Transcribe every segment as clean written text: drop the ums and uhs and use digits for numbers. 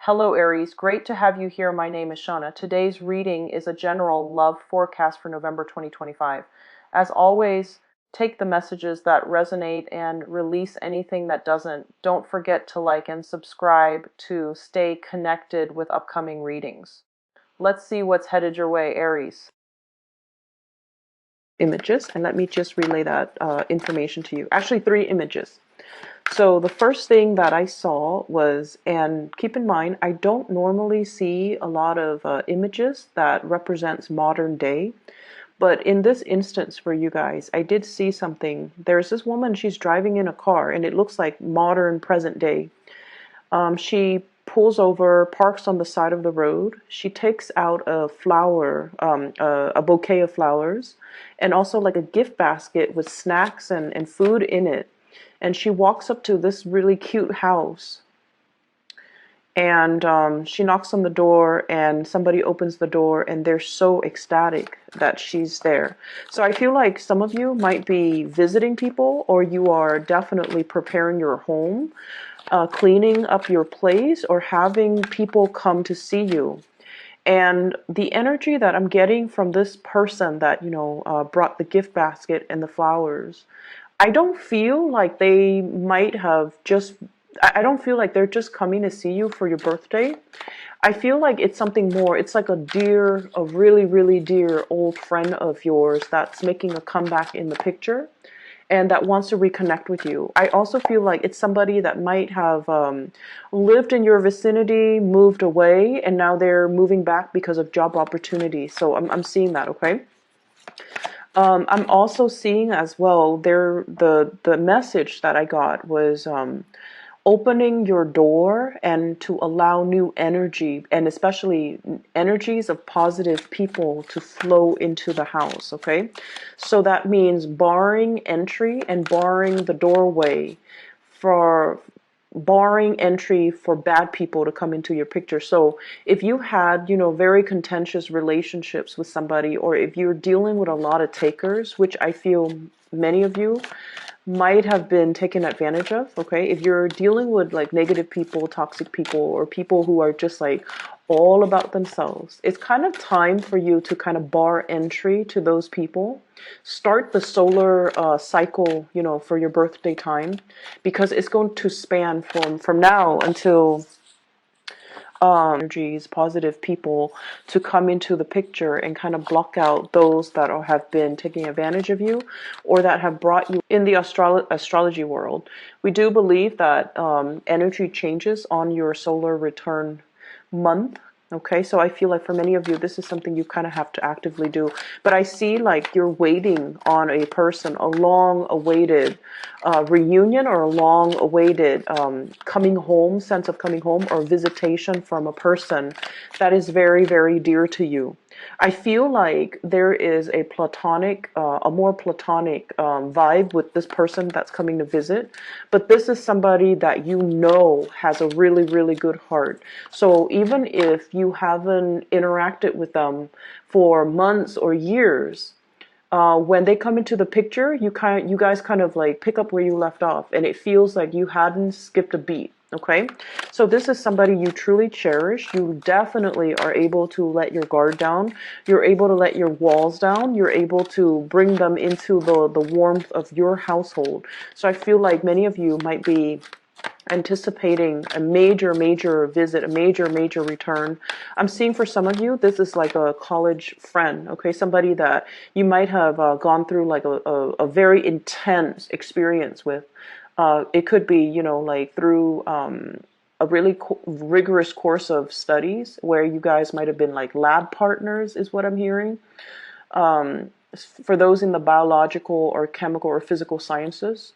Hello Aries, great to have you here. My name is Shauna. Today's reading is a general love forecast for November 2025. As always, take the messages that resonate and release anything that doesn't. Don't forget to like and subscribe to stay connected with upcoming readings. Let's see what's headed your way, Aries. Images, and let me just relay that information to you. Actually, 3 images. So the first thing that I saw was, and keep in mind, I don't normally see a lot of images that represents modern day. But in this instance for you guys, I did see something. There's this woman, she's driving in a car, and it looks like modern present day. She pulls over, parks on the side of the road. She takes out a flower, a bouquet of flowers, and also like a gift basket with snacks and food in it. And she walks up to this really cute house, and she knocks on the door, and somebody opens the door, and they're so ecstatic that she's there. So I feel like some of you might be visiting people, or you are definitely preparing your home, cleaning up your place, or having people come to see you. And the energy that I'm getting from this person that, brought the gift basket and the flowers, I don't feel like they might have just, I don't feel like they're just coming to see you for your birthday. I feel like it's something more. It's like a really, really dear old friend of yours that's making a comeback in the picture and that wants to reconnect with you. I also feel like it's somebody that might have lived in your vicinity, moved away, and now they're moving back because of job opportunities. So I'm seeing that, okay? I'm also seeing as well the message that I got was opening your door and to allow new energy, and especially energies of positive people to flow into the house, okay? So that means barring entry and barring the doorway for barring entry for bad people to come into your picture. So if you had, very contentious relationships with somebody, or if you're dealing with a lot of takers, which I feel many of you might have been taken advantage of, okay? If you're dealing with like negative people, toxic people, or people who are just like all about themselves, it's kind of time for you to kind of bar entry to those people. Start the solar cycle, for your birthday time, because it's going to span from now until energies, positive people to come into the picture and kind of block out those that have been taking advantage of you or that have brought you in the astrology world. We do believe that energy changes on your solar return month. Okay, so I feel like for many of you, this is something you kind of have to actively do. But I see like you're waiting on a person, a long-awaited reunion, or a long-awaited coming home, sense of coming home, or visitation from a person that is very, very dear to you. I feel like there is a more platonic vibe with this person that's coming to visit, but this is somebody that has a really, really good heart. So even if you haven't interacted with them for months or years, when they come into the picture, you guys kind of like pick up where you left off, and it feels like you hadn't skipped a beat. Okay, so this is somebody you truly cherish. You definitely are able to let your guard down. You're able to let your walls down. You're able to bring them into the warmth of your household. So I feel like many of you might be anticipating a major, major visit, a major, major return. I'm seeing for some of you, this is like a college friend, okay? Somebody that you might have gone through like a very intense experience with. It could be, like through a really rigorous course of studies where you guys might have been like lab partners, is what I'm hearing. For those in the biological or chemical or physical sciences.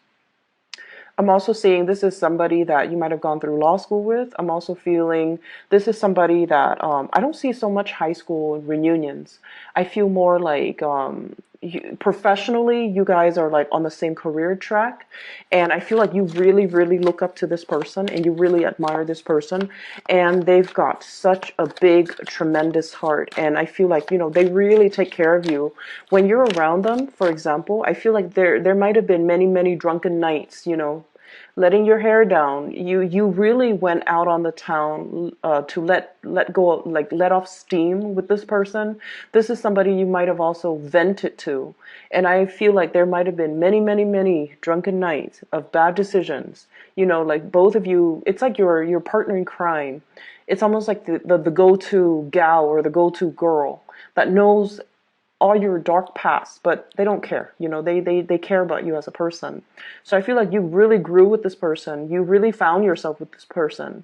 I'm also seeing this is somebody that you might have gone through law school with. I'm also feeling this is somebody that I don't see so much high school reunions. I feel more like professionally, you guys are like on the same career track. And I feel like you really, really look up to this person and you really admire this person. And they've got such a big, tremendous heart. And I feel like, they really take care of you. When you're around them, for example, I feel like there might have been many, many drunken nights, letting your hair down. You really went out on the town to let go, like let off steam with this person. This is somebody you might have also vented to, and I feel like there might have been many, many, many drunken nights of bad decisions. Like both of you, it's like your partner in crime. It's almost like the go-to gal or the go-to girl that knows all your dark past, but they don't care. They care about you as a person. So I feel like you really grew with this person. You really found yourself with this person.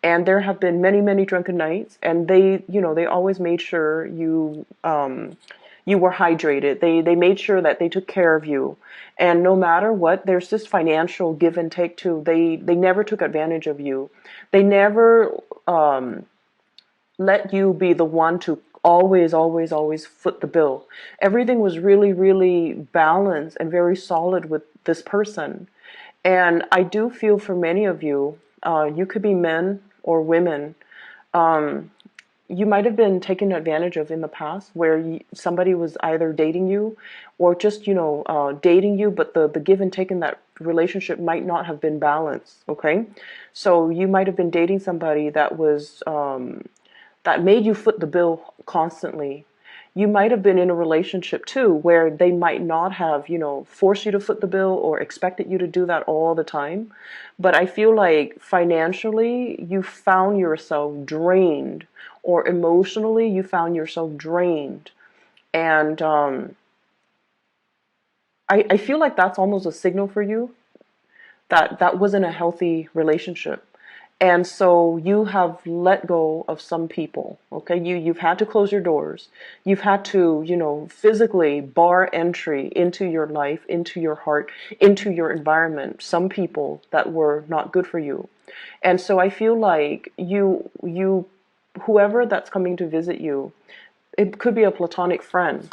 And there have been many, many drunken nights, and they always made sure you were hydrated. They made sure that they took care of you. And no matter what, there's this financial give and take too. They never took advantage of you. They never let you be the one to always, always, always foot the bill. Everything was really, really balanced and very solid with this person. And I do feel for many of you, you could be men or women, you might have been taken advantage of in the past where somebody was either dating you or just, dating you, but the give and take in that relationship might not have been balanced, okay? So you might have been dating somebody that was that made you foot the bill constantly. You might have been in a relationship too where they might not have, forced you to foot the bill or expected you to do that all the time. But I feel like financially you found yourself drained, or emotionally you found yourself drained. And I feel like that's almost a signal for you that that wasn't a healthy relationship. And so you have let go of some people, okay? You've had to close your doors. You've had to, physically bar entry into your life, into your heart, into your environment. Some people that were not good for you. And so I feel like whoever that's coming to visit you, it could be a platonic friend,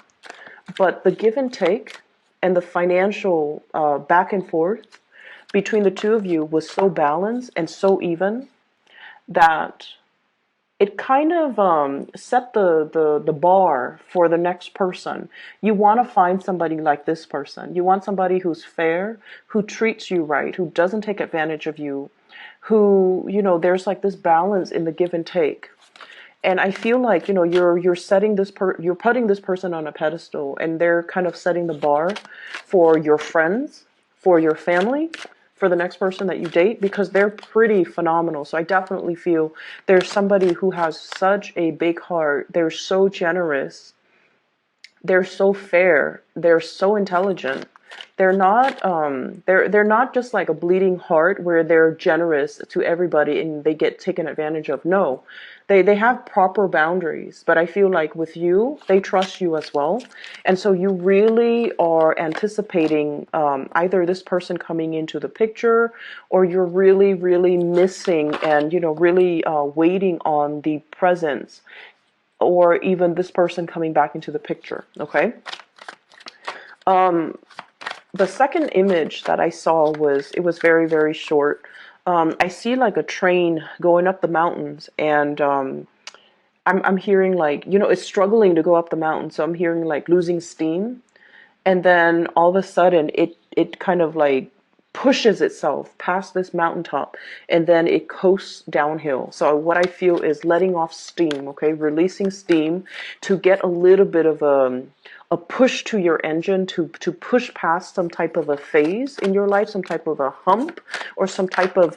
but the give and take and the financial back and forth between the two of you was so balanced and so even that it kind of set the bar for the next person. You want to find somebody like this person. You want somebody who's fair, who treats you right, who doesn't take advantage of you, who, there's like this balance in the give and take. And I feel like, you're setting you're putting this person on a pedestal, and they're kind of setting the bar for your friends, for your family, for the next person that you date, because they're pretty phenomenal. So I definitely feel there's somebody who has such a big heart. They're so generous. They're so fair. They're so intelligent. They're not they're not just like a bleeding heart where they're generous to everybody and they get taken advantage of. No. They have proper boundaries, but I feel like with you, they trust you as well. And so you really are anticipating either this person coming into the picture, or you're really, really missing and, really waiting on the presence, or even this person coming back into the picture, okay? The second image that I saw it was very, very short. I see like a train going up the mountains, and I'm hearing like, it's struggling to go up the mountain. So I'm hearing like losing steam. And then all of a sudden it kind of like pushes itself past this mountaintop, and then it coasts downhill. So what I feel is letting off steam, okay, releasing steam to get a little bit of a push to your engine to push past some type of a phase in your life, some type of a hump, or some type of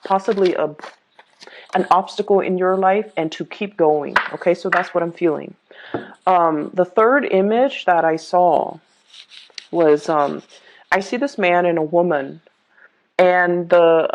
possibly an obstacle in your life, and to keep going. Okay, so that's what I'm feeling. The third image that I saw was I see this man and a woman, and the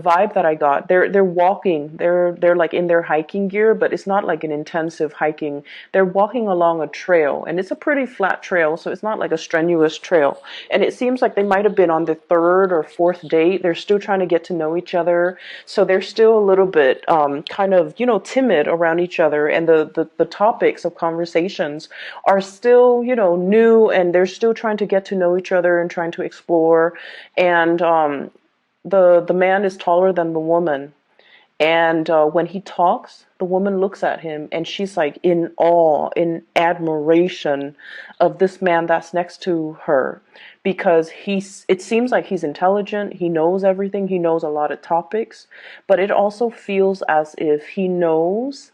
vibe that I got, they're walking, they're like in their hiking gear, but it's not like an intensive hiking. They're walking along a trail, and it's a pretty flat trail, so it's not like a strenuous trail. And it seems like they might have been on the third or fourth date. They're still trying to get to know each other, so they're still a little bit kind of timid around each other, and the topics of conversations are still new, and they're still trying to get to know each other and trying to explore. And the man is taller than the woman, And when he talks, the woman looks at him and she's like in awe, in admiration of this man that's next to her, because it seems like he's intelligent, he knows everything, he knows a lot of topics, but it also feels as if he knows,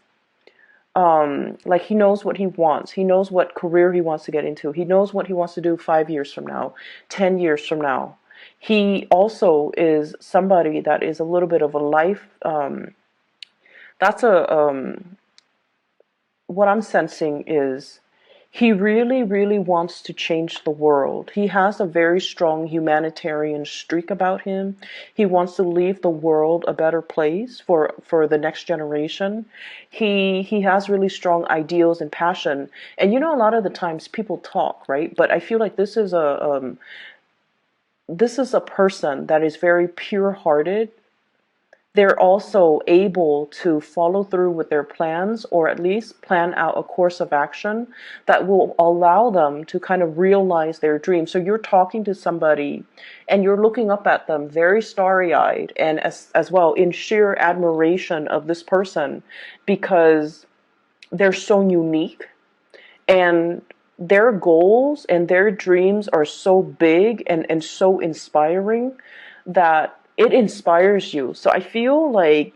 like he knows what he wants. He knows what career he wants to get into. He knows what he wants to do 5 years from now, 10 years from now. He also is somebody that is a little bit of a life, that's a what I'm sensing is he really, really wants to change the world. He has a very strong humanitarian streak about him. He wants to leave the world a better place for the next generation. He has really strong ideals and passion. And you know, a lot of the times people talk, right? But I feel like this is a person that is very pure-hearted. They're also able to follow through with their plans, or at least plan out a course of action that will allow them to kind of realize their dream. So you're talking to somebody and you're looking up at them very starry-eyed, and as well in sheer admiration of this person, because they're so unique and their goals and their dreams are so big and so inspiring that it inspires you. So I feel like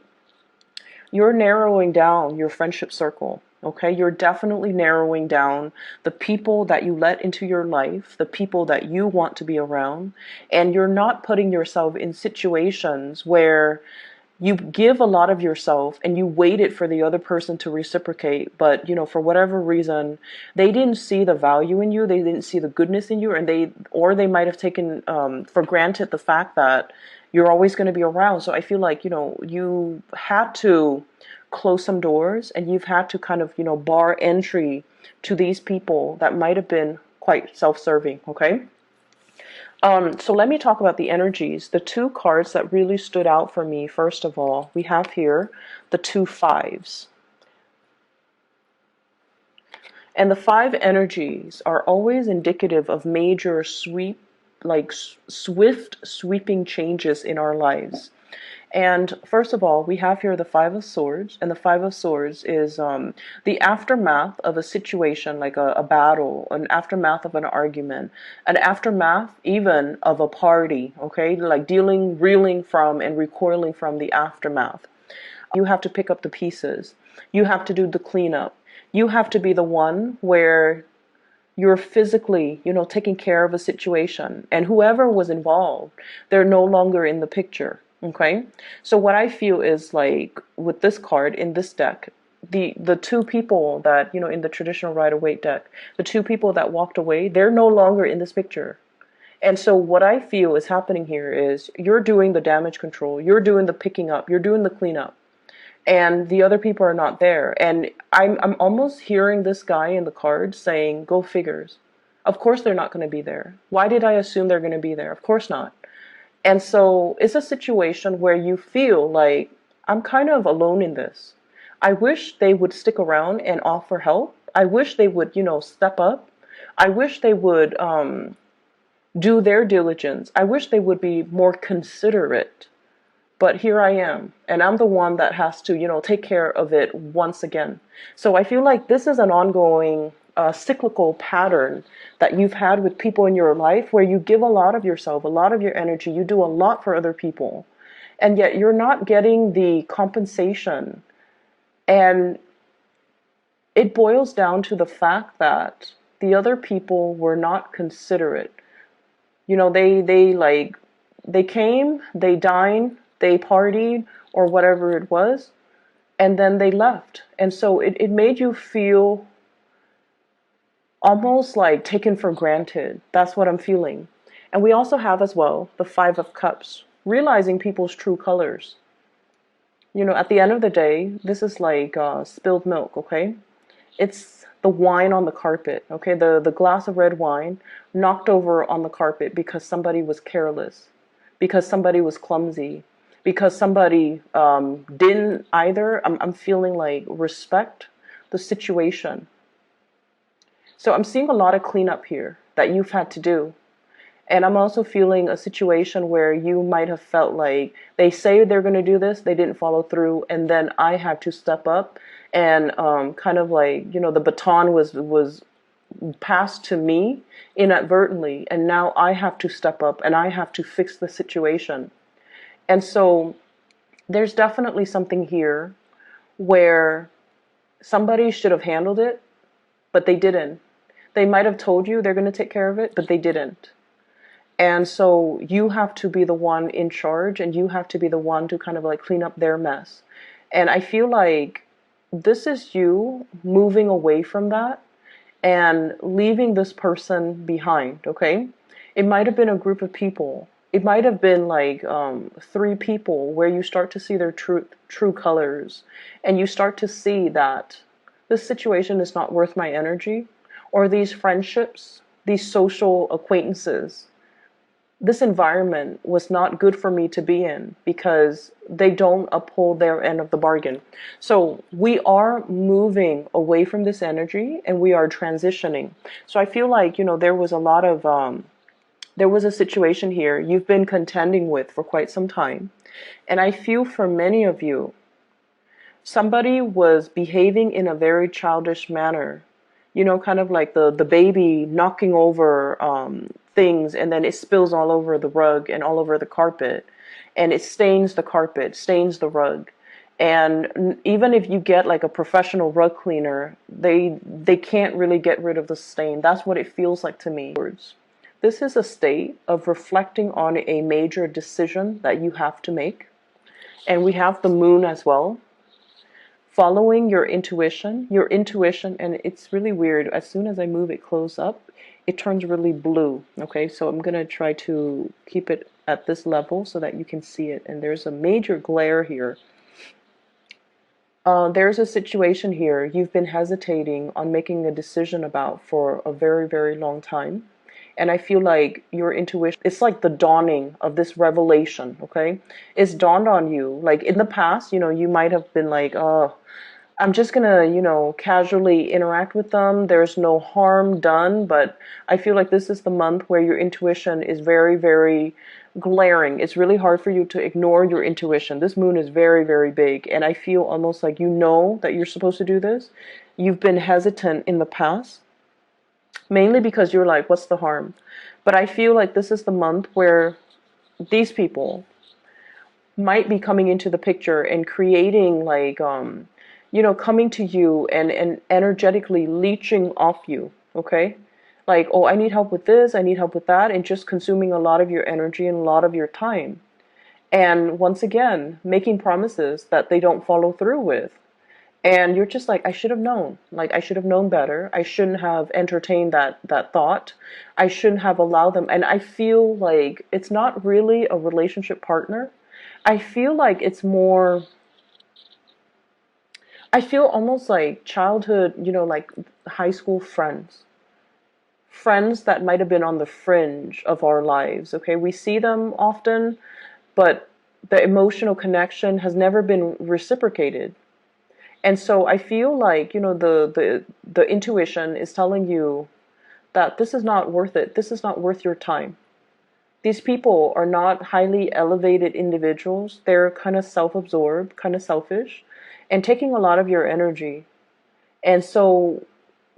you're narrowing down your friendship circle. Okay, you're definitely narrowing down the people that you let into your life, the people that you want to be around, and you're not putting yourself in situations where you give a lot of yourself and you waited for the other person to reciprocate, but you know, for whatever reason they didn't see the value in you, they didn't see the goodness in you, and they might have taken for granted the fact that you're always going to be around. So I feel like, you know, you had to close some doors and you've had to kind of, you know, bar entry to these people that might have been quite self-serving. Okay. So let me talk about the energies. The two cards that really stood out for me, first of all, we have here the two fives. And the five energies are always indicative of major swift sweeping changes in our lives. And first of all, we have here the Five of Swords, and the Five of Swords is the aftermath of a situation, like a battle, an aftermath of an argument, an aftermath even of a party, okay? Like reeling from and recoiling from the aftermath. You have to pick up the pieces. You have to do the cleanup. You have to be the one where you're physically, you know, taking care of a situation, and whoever was involved, they're no longer in the picture. Okay, so what I feel is like with this card in this deck, the two people that, you know, in the traditional Rider-Waite deck, the two people that walked away, they're no longer in this picture. And so what I feel is happening here is you're doing the damage control, you're doing the picking up, you're doing the cleanup, and the other people are not there. And I'm almost hearing this guy in the card saying, "Go figures." Of course they're not going to be there. Why did I assume they're going to be there? Of course not. And so it's a situation where you feel like, I'm kind of alone in this. I wish they would stick around and offer help. I wish they would, you know, step up. I wish they would do their diligence. I wish they would be more considerate. But here I am, and I'm the one that has to, you know, take care of it once again. So I feel like this is an ongoing cyclical pattern that you've had with people in your life, where you give a lot of yourself, a lot of your energy, you do a lot for other people, and yet you're not getting the compensation. And it boils down to the fact that the other people were not considerate. You know, they came, they dined, they partied, or whatever it was, and then they left. And so it made you feel almost like taken for granted. That's what I'm feeling. And we also have as well the Five of Cups, realizing people's true colors. You know, at the end of the day, this is like spilled milk, okay? It's the wine on the carpet, okay? The glass of red wine knocked over on the carpet because somebody was careless, because somebody was clumsy, because somebody didn't either, I'm feeling like, respect the situation. So I'm seeing a lot of cleanup here that you've had to do. And I'm also feeling a situation where you might have felt like they say they're going to do this, they didn't follow through, and then I have to step up and kind of like, the baton was passed to me inadvertently, and now I have to step up and I have to fix the situation. And so there's definitely something here where somebody should have handled it, but they didn't. They might have told you they're going to take care of it, but they didn't. And so you have to be the one in charge, and you have to be the one to kind of like clean up their mess. And I feel like this is you moving away from that and leaving this person behind, okay? It might have been a group of people. It might have been like 3 people where you start to see their true colors, and you start to see that this situation is not worth my energy, or these friendships, these social acquaintances, this environment was not good for me to be in because they don't uphold their end of the bargain. So we are moving away from this energy and we are transitioning. So I feel like, there was a lot of, there was a situation here you've been contending with for quite some time. And I feel for many of you, somebody was behaving in a very childish manner. Kind of like the baby knocking over things, and then it spills all over the rug and all over the carpet, and it stains the carpet, stains the rug. And even if you get like a professional rug cleaner, they can't really get rid of the stain. That's what it feels like to me. This is a state of reflecting on a major decision that you have to make. And we have the moon as well. Following your intuition, and it's really weird. As soon as I move it close up, it turns really blue. Okay, so I'm going to try to keep it at this level so that you can see it. And there's a major glare here. There's a situation here you've been hesitating on making a decision about for a very, very long time. And I feel like your intuition, it's like the dawning of this revelation, okay? It's dawned on you. Like in the past, you might have been like, oh, I'm just gonna, casually interact with them. There's no harm done. But I feel like this is the month where your intuition is very, very glaring. It's really hard for you to ignore your intuition. This moon is very, very big. And I feel almost like that you're supposed to do this. You've been hesitant in the past, mainly because you're like, what's the harm? But I feel like this is the month where these people might be coming into the picture and creating like, coming to you and energetically leeching off you, okay? Like, oh, I need help with this, I need help with that, and just consuming a lot of your energy and a lot of your time. And once again, making promises that they don't follow through with. And you're just like, I should have known. Like, I should have known better. I shouldn't have entertained that thought. I shouldn't have allowed them. And I feel like it's not really a relationship partner. I feel like it's more, I feel almost like childhood, like high school friends. Friends that might have been on the fringe of our lives, okay? We see them often, but the emotional connection has never been reciprocated. And so I feel like, the intuition is telling you that this is not worth it. This is not worth your time. These people are not highly elevated individuals. They're kind of self-absorbed, kind of selfish, and taking a lot of your energy. And so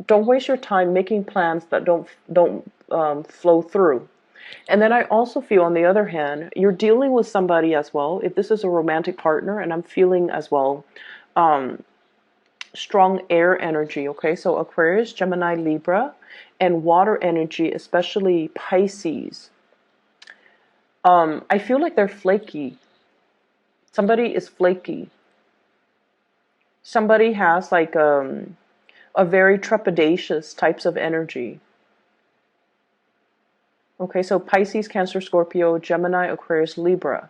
don't waste your time making plans that don't flow through. And then I also feel, on the other hand, you're dealing with somebody as well. If this is a romantic partner, and I'm feeling as well, strong air energy, okay? So Aquarius, Gemini, Libra, and water energy, especially Pisces. I feel like they're flaky. Somebody is flaky. Somebody has like a very trepidatious types of energy. Okay, so Pisces, Cancer, Scorpio, Gemini, Aquarius, Libra.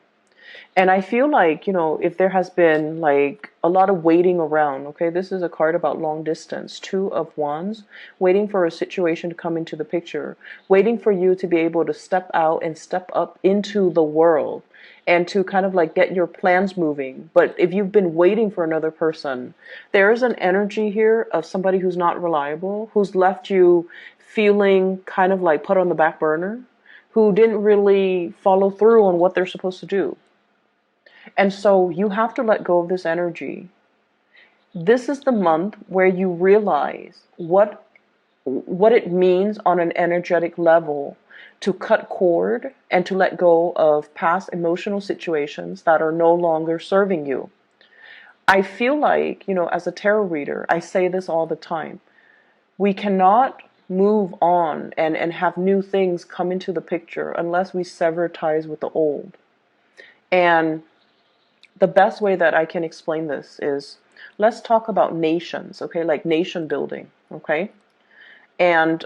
And I feel like, if there has been like a lot of waiting around, okay, this is a card about long distance, 2 of Wands, waiting for a situation to come into the picture, waiting for you to be able to step out and step up into the world and to kind of like get your plans moving. But if you've been waiting for another person, there is an energy here of somebody who's not reliable, who's left you feeling kind of like put on the back burner. who didn't really follow through on what they're supposed to do. And so you have to let go of this energy. This is the month where you realize what it means on an energetic level to cut cord and to let go of past emotional situations that are no longer serving you. I feel like, as a tarot reader, I say this all the time. We cannot move on and have new things come into the picture unless we sever ties with the old. And the best way that I can explain this is, let's talk about nations, okay? Like nation building, okay? And,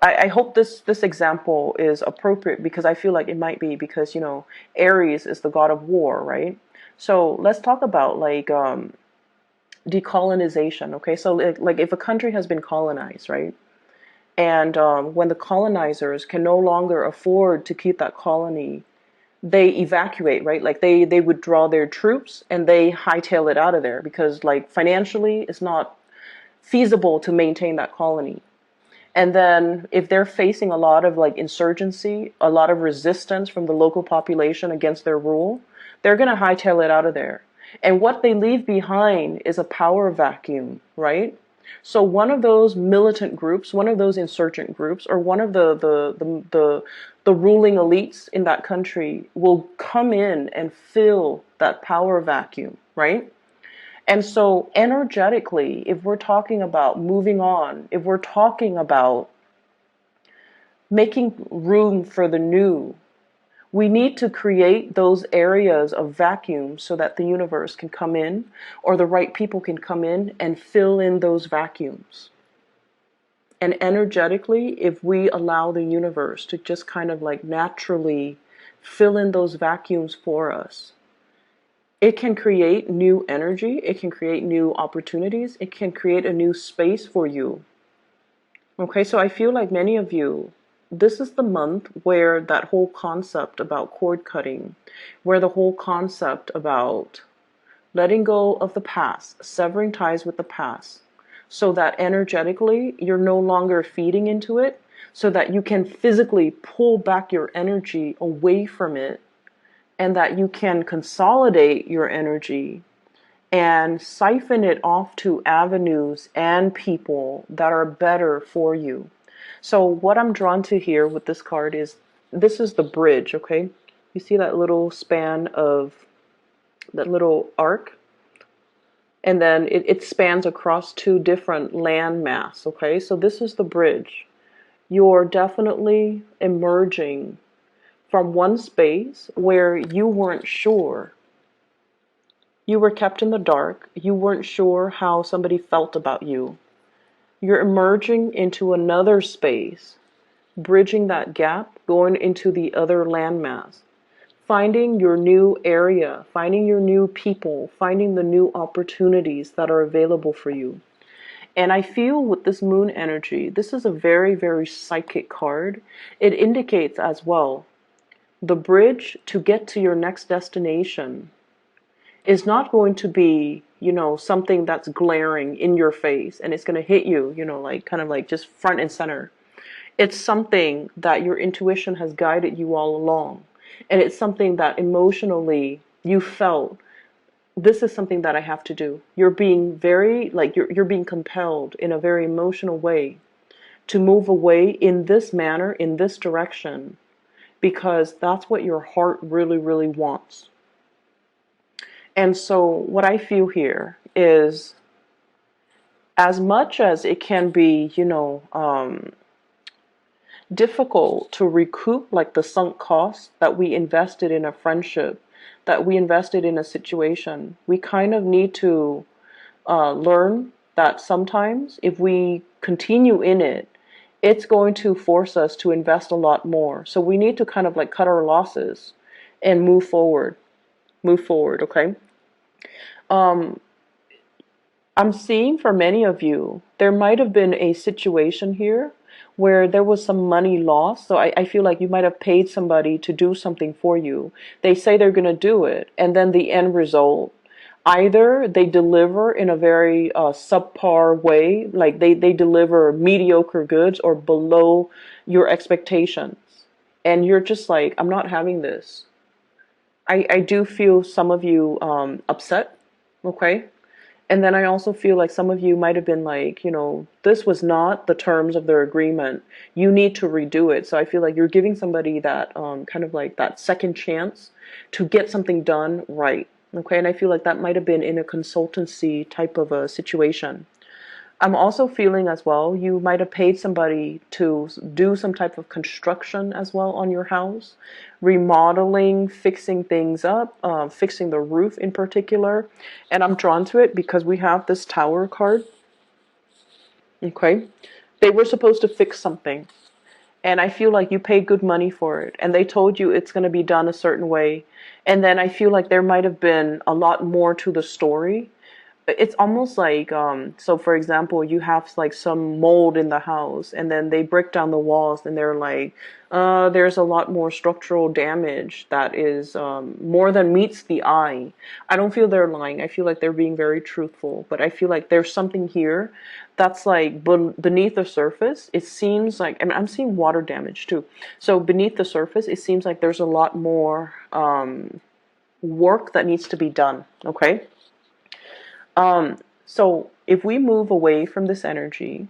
I hope this example is appropriate, because I feel like it might be, because, Aries is the god of war, right? So let's talk about like decolonization, okay? So like if a country has been colonized, right? And when the colonizers can no longer afford to keep that colony, they evacuate, right? Like they withdraw their troops and they hightail it out of there, because like financially it's not feasible to maintain that colony. And then if they're facing a lot of like insurgency, a lot of resistance from the local population against their rule, they're going to hightail it out of there. And what they leave behind is a power vacuum, right? So one of those militant groups, one of those insurgent groups, or one of the ruling elites in that country will come in and fill that power vacuum, right? And so energetically, if we're talking about moving on, if we're talking about making room for the new, we need to create those areas of vacuum so that the universe can come in, or the right people can come in and fill in those vacuums. And energetically, if we allow the universe to just kind of like naturally fill in those vacuums for us, it can create new energy, it can create new opportunities, it can create a new space for you. Okay, so I feel like many of you, this is the month where that whole concept about cord cutting, where the whole concept about letting go of the past, severing ties with the past, so that energetically you're no longer feeding into it, so that you can physically pull back your energy away from it, and that you can consolidate your energy and siphon it off to avenues and people that are better for you. So what I'm drawn to here with this card is, this is the bridge, okay? You see that little span of, that little arc? And then it spans across two different land mass, okay? So this is the bridge. You're definitely emerging from one space where you weren't sure. You were kept in the dark. You weren't sure how somebody felt about you. You're emerging into another space, bridging that gap, going into the other landmass, finding your new area, finding your new people, finding the new opportunities that are available for you. And I feel with this moon energy, this is a very, very psychic card. It indicates as well, the bridge to get to your next destination is not going to be, something that's glaring in your face and it's going to hit you, like kind of like just front and center. It's something that your intuition has guided you all along. And it's something that emotionally you felt, this is something that I have to do. You're being very, like, you're being compelled in a very emotional way to move away in this manner, in this direction, because that's what your heart really, really wants. And so what I feel here is, as much as it can be, difficult to recoup like the sunk costs that we invested in a friendship, that we invested in a situation, we kind of need to learn that sometimes if we continue in it, it's going to force us to invest a lot more. So we need to kind of like cut our losses and move forward. Okay? I'm seeing for many of you, there might have been a situation here where there was some money lost. So I feel like you might have paid somebody to do something for you. They say they're going to do it, and then the end result, either they deliver in a very subpar way, like they deliver mediocre goods or below your expectations. and you're just like, I'm not having this. I do feel some of you upset, okay? And then I also feel like some of you might have been like, this was not the terms of their agreement. You need to redo it. So I feel like you're giving somebody that kind of like that second chance to get something done right. Okay. And I feel like that might have been in a consultancy type of a situation. I'm also feeling as well, you might have paid somebody to do some type of construction as well on your house, remodeling, fixing things up, fixing the roof in particular. And I'm drawn to it because we have this Tower card. Okay. They were supposed to fix something. And I feel like you paid good money for it. And they told you it's going to be done a certain way. And then I feel like there might have been a lot more to the story. It's almost like so for example, you have like some mold in the house, and then they break down the walls, and they're like, there's a lot more structural damage that is more than meets the eye. I don't feel they're lying. I feel like they're being very truthful, but I feel like there's something here that's like beneath the surface. It seems like, and I'm seeing water damage too, so beneath the surface it seems like there's a lot more work that needs to be done. Okay. So if we move away from this energy,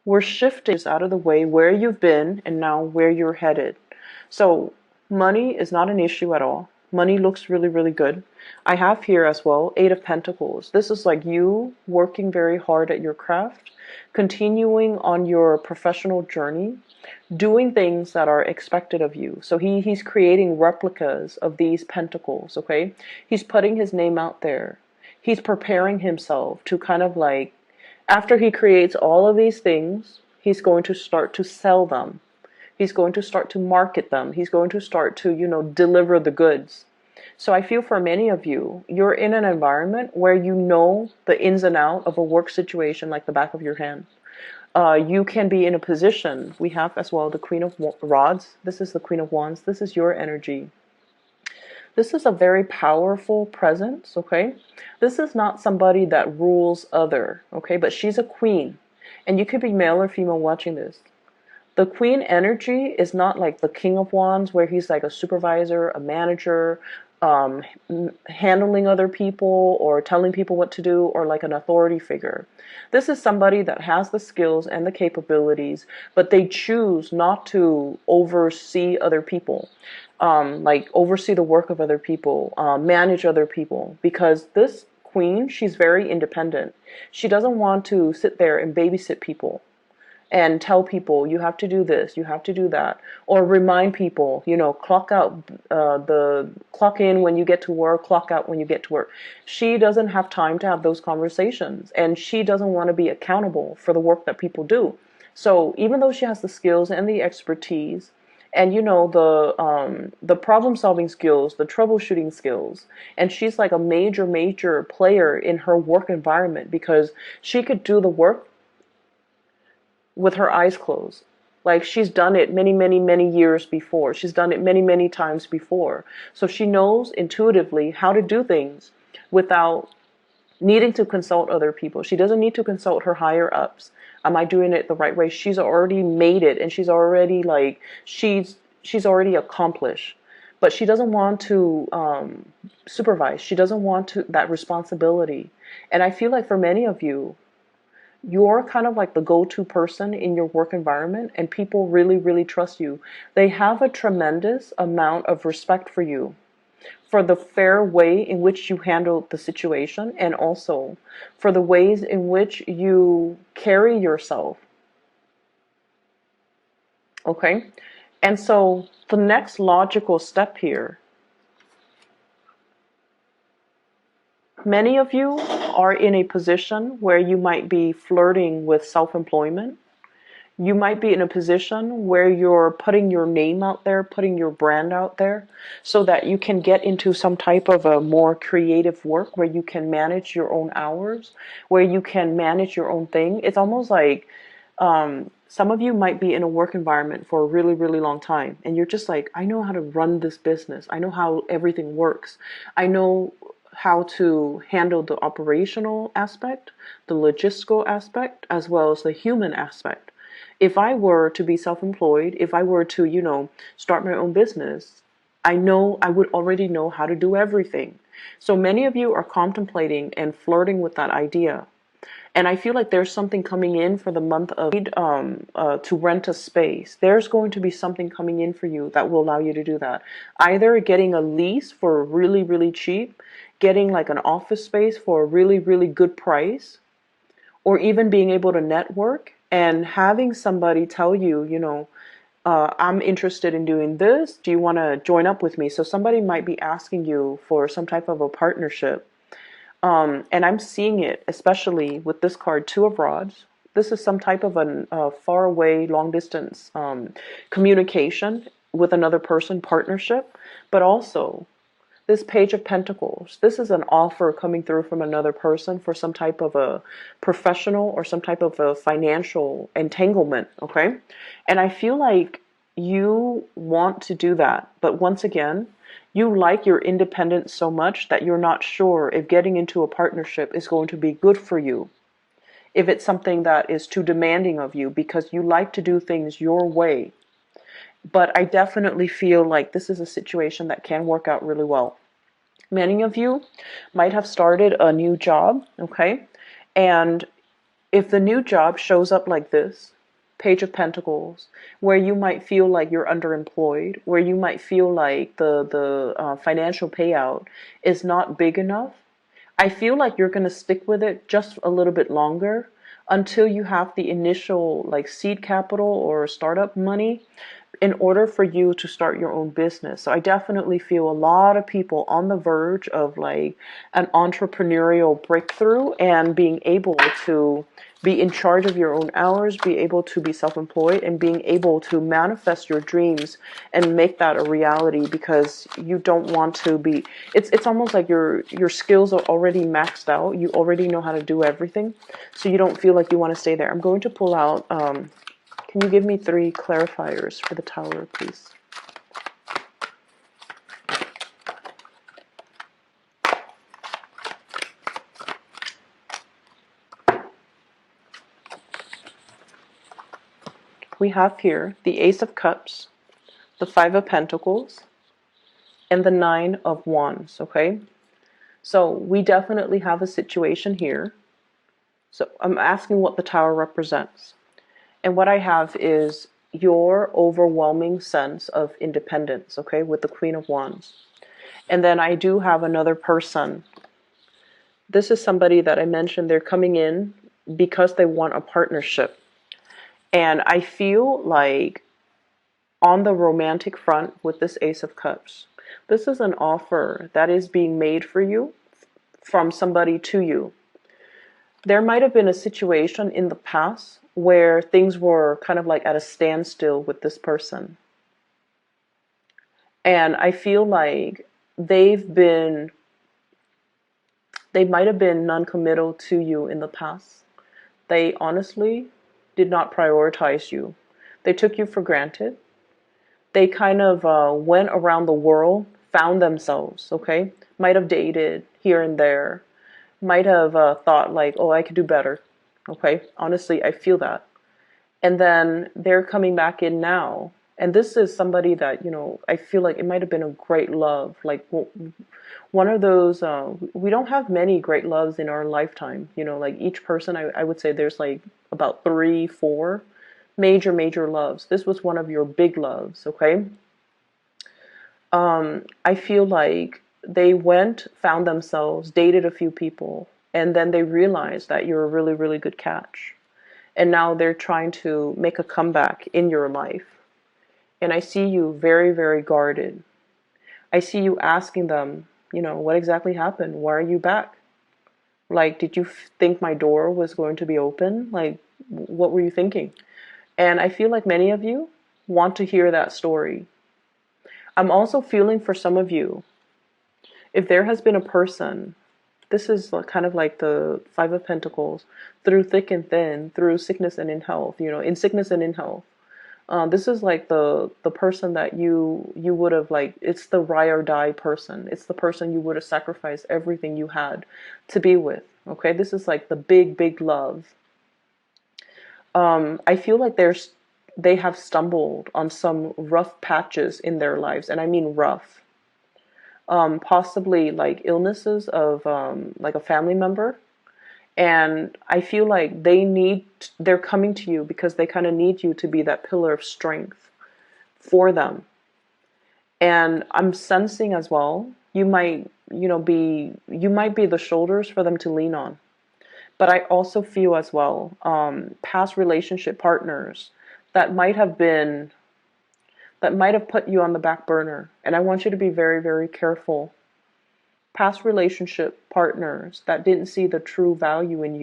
we're shifting out of the way where you've been and now where you're headed. So money is not an issue at all. Money looks really, really good. I have here as well, Eight of Pentacles. This is like you working very hard at your craft, continuing on your professional journey, doing things that are expected of you. So he's creating replicas of these pentacles, okay? He's putting his name out there. He's preparing himself to kind of like, after he creates all of these things, he's going to start to sell them. He's going to start to market them. He's going to start to, deliver the goods. So I feel for many of you, you're in an environment where you know the ins and outs of a work situation like the back of your hand. You can be in a position, we have as well the Queen of Rods. This is the Queen of Wands. This is your energy. This is a very powerful presence, okay? This is not somebody that rules other, okay? But she's a queen. And you could be male or female watching this. The queen energy is not like the King of Wands where he's like a supervisor, a manager, handling other people or telling people what to do, or like an authority figure. This is somebody that has the skills and the capabilities, but they choose not to oversee other people, like oversee the work of other people, manage other people, because this queen, she's very independent. She doesn't want to sit there and babysit people and tell people you have to do this, you have to do that, or remind people, clock out, the clock in when you get to work, clock out when you get to work. She doesn't have time to have those conversations, and she doesn't want to be accountable for the work that people do. So even though she has the skills and the expertise, and the problem solving skills, the troubleshooting skills, and she's like a major player in her work environment because she could do the work with her eyes closed. Like she's done it many years before. She's done it many times before. So she knows intuitively how to do things without needing to consult other people. She doesn't need to consult her higher ups. Am I doing it the right way? She's already made it, and she's already like, she's already accomplished. But she doesn't want to supervise. She doesn't want that responsibility. And I feel like for many of you, you're kind of like the go-to person in your work environment, and people really trust you. They have a tremendous amount of respect for you, for the fair way in which you handle the situation, and also for the ways in which you carry yourself. Okay? And so the next logical step here, many of you are in a position where you might be flirting with self-employment. You might be in a position where you're putting your name out there, putting your brand out there, so that you can get into some type of a more creative work where you can manage your own hours, where you can manage your own thing. It's almost like some of you might be in a work environment for a really long time, and you're just like, I know how to run this business. I know how everything works. I know how to handle the operational aspect, the logistical aspect, as well as the human aspect. If I were to be self-employed, if I were to, start my own business, I know I would already know how to do everything. So many of you are contemplating and flirting with that idea. And I feel like there's something coming in for the month of to rent a space. There's going to be something coming in for you that will allow you to do that. Either getting a lease for really, really cheap, getting like an office space for a really, really good price, or even being able to network and having somebody tell you, I'm interested in doing this. Do you want to join up with me? So somebody might be asking you for some type of a partnership. And I'm seeing it, especially with this card, Two of Rods. This is some type of a far away, long distance communication with another person, partnership, but also this Page of Pentacles. This is an offer coming through from another person for some type of a professional or some type of a financial entanglement, okay? And I feel like you want to do that, but once again, you like your independence so much that you're not sure if getting into a partnership is going to be good for you. If it's something that is too demanding of you because you like to do things your way. But I definitely feel like this is a situation that can work out really well. Many of you might have started a new job, okay? And if the new job shows up like this, Page of Pentacles, where you might feel like you're underemployed, where you might feel like the financial payout is not big enough, I feel like you're going to stick with it just a little bit longer until you have the initial like seed capital or startup money in order for you to start your own business. So I definitely feel a lot of people on the verge of like an entrepreneurial breakthrough and being able to be in charge of your own hours, be able to be self-employed, and being able to manifest your dreams and make that a reality, because you don't want to be, it's almost like your skills are already maxed out. You already know how to do everything. So you don't feel like you want to stay there. I'm going to pull out can you give me 3 clarifiers for the Tower, please? We have here the Ace of Cups, the Five of Pentacles, and the Nine of Wands, okay? So we definitely have a situation here. So I'm asking what the Tower represents. And what I have is your overwhelming sense of independence, okay, with the Queen of Wands. And then I do have another person. This is somebody that I mentioned, they're coming in because they want a partnership. And I feel like on the romantic front with this Ace of Cups, this is an offer that is being made for you from somebody to you. There might have been a situation in the past where things were kind of like at a standstill with this person. And I feel like they might have been non-committal to you in the past. They honestly did not prioritize you. They took you for granted. They kind of went around the world, found themselves, okay? Might have dated here and there. Might have thought like, oh, I could do better, okay? Honestly, I feel that. And then they're coming back in now. And this is somebody that, I feel like it might have been a great love. Like one of those, we don't have many great loves in our lifetime. Like each person, I would say there's like about 3, 4 major loves. This was one of your big loves, okay? I feel like they went, found themselves, dated a few people, and then they realized that you're a really, really good catch. And now they're trying to make a comeback in your life. And I see you very, very guarded. I see you asking them, what exactly happened? Why are you back? Like, did you think my door was going to be open? Like, what were you thinking? And I feel like many of you want to hear that story. I'm also feeling for some of you, if there has been a person, this is kind of like the Five of Pentacles, through thick and thin, through sickness and in health, in sickness and in health. This is like the person that you would have, like, it's the ride or die person. It's the person you would have sacrificed everything you had to be with. Okay, this is like the big love. I feel like there's they have stumbled on some rough patches in their lives, and I mean rough. Possibly like illnesses of like a family member. And I feel like they're coming to you because they kind of need you to be that pillar of strength for them. And I'm sensing as well, you might be the shoulders for them to lean on. But I also feel as well, past relationship partners that might have been, that might have put you on the back burner. And I want you to be very, very careful. Past relationship partners that didn't see the true value in you.